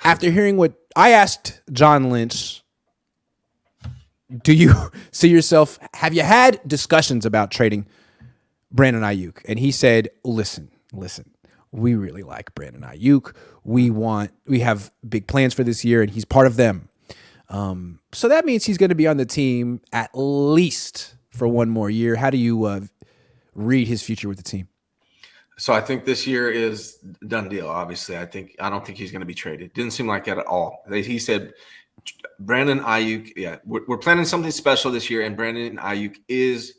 After hearing what I asked John Lynch, do you see yourself? Have you had discussions about trading Brandon Aiyuk? And he said, listen, we really like Brandon Aiyuk. We have big plans for this year, and he's part of them. So that means he's going to be on the team at least for one more year. How do you read his future with the team? So I think this year is done deal. Obviously, I don't think he's going to be traded. Didn't seem like that at all. He said Brandon Aiyuk. Yeah, we're planning something special this year, and Brandon Aiyuk is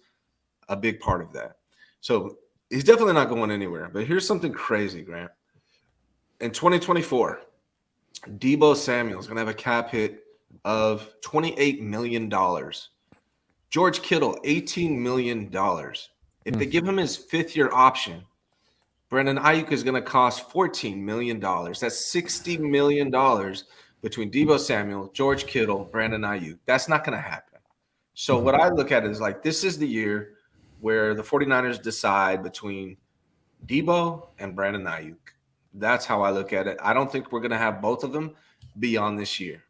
a big part of that. So he's definitely not going anywhere. But here's something crazy, Grant. In 2024, Deebo Samuel is going to have a cap hit of $28 million. George Kittle, $18 million. If they give him his fifth-year option, Brandon Aiyuk is going to cost $14 million. That's $60 million between Deebo Samuel, George Kittle, Brandon Aiyuk. That's not going to happen. So what I look at is like this is the year where the 49ers decide between Deebo and Brandon Aiyuk. That's how I look at it. I don't think we're going to have both of them beyond this year.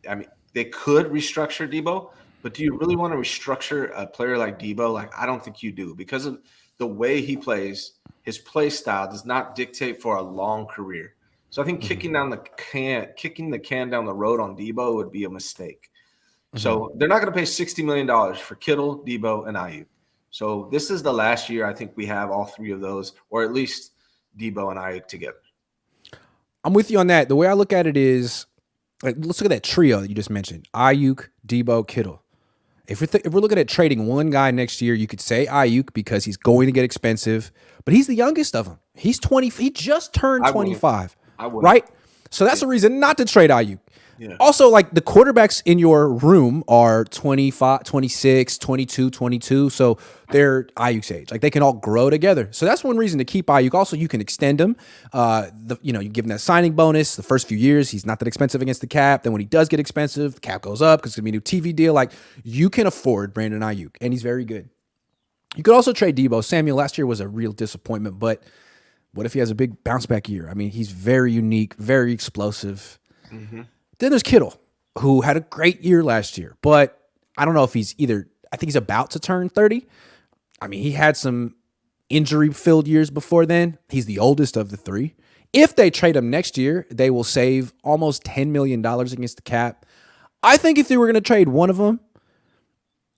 I mean, they could restructure Deebo, but do you really want to restructure a player like Deebo? Like, I don't think you do because of the way he plays. His play style does not dictate for a long career. So I think kicking the can down the road on Deebo would be a mistake. So they're not going to pay $60 million for Kittle, Deebo, and Aiyuk. So this is the last year I think we have all three of those, or at least Deebo and Aiyuk together. I'm with you on that. The way I look at it is, like, let's look at that trio that you just mentioned: Aiyuk, Deebo, Kittle. If we're looking at trading one guy next year, you could say Aiyuk because he's going to get expensive, but he's the youngest of them. He's 20. He just turned 25, right? So that's a reason not to trade Aiyuk. Yeah. Also, like, the quarterbacks in your room are 25, 26, 22, 22. So they're Aiyuk's age. Like, they can all grow together. So that's one reason to keep Aiyuk. Also, you can extend him. You give him that signing bonus the first few years. He's not that expensive against the cap. Then when he does get expensive, the cap goes up because it's going to be a new TV deal. Like, you can afford Brandon Aiyuk, and he's very good. You could also trade Deebo Samuel. Last year was a real disappointment, but what if he has a big bounce back year? I mean, he's very unique, very explosive. Mm-hmm. Then there's Kittle, who had a great year last year, but I don't know if I think he's about to turn 30. I mean, he had some injury-filled years before then. He's the oldest of the three. If they trade him next year, they will save almost $10 million against the cap. I think if they were going to trade one of them,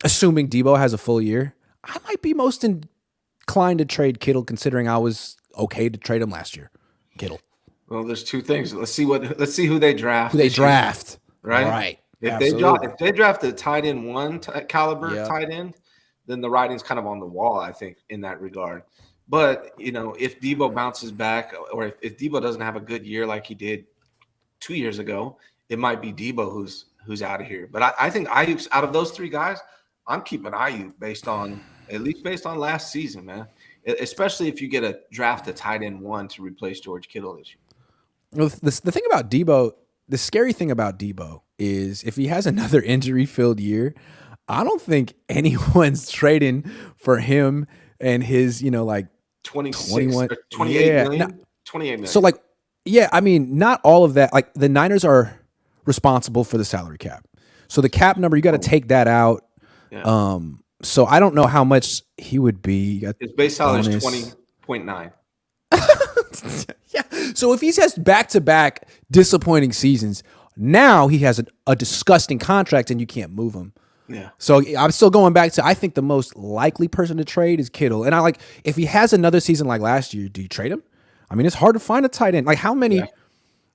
assuming Deebo has a full year, I might be most inclined to trade Kittle, considering I was okay to trade him last year. Kittle. Well, there's two things. Let's see who they draft. Right. If they draft a tight end one caliber tight end, then the writing's kind of on the wall, I think, in that regard. But if Deebo bounces back, or if Deebo doesn't have a good year like he did 2 years ago, it might be Deebo who's out of here. But I think Aiyuk's out of those three guys. I'm keeping Aiyuk based on last season, man. Especially if you get a tight end one to replace George Kittle this year. Well, the thing about Deebo, the scary thing about Deebo is if he has another injury-filled year, I don't think anyone's trading for him and his, 28 million. 28 million. So, I mean, not all of that. Like, the Niners are responsible for the salary cap. So the cap number, you got to take that out. Yeah. So I don't know how much he would be. His base salary is 20.9. Yeah. So if he has back-to-back disappointing seasons, now he has a disgusting contract and you can't move him. Yeah. So I'm still going back to, I think the most likely person to trade is Kittle. And if he has another season like last year, do you trade him? I mean, it's hard to find a tight end. Like, how many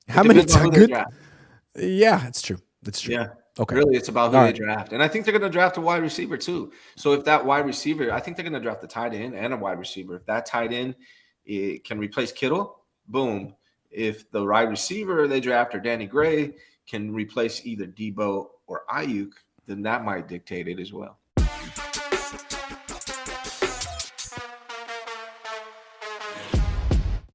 good? Yeah, it's true. That's true. Yeah. Okay. Really, it's about who they draft. And I think they're going to draft a wide receiver too. So if that wide receiver, I think they're going to draft a tight end and a wide receiver. If that tight end can replace Kittle, boom. If the wide receiver they draft or Danny Gray can replace either Deebo or Aiyuk, then that might dictate it as well.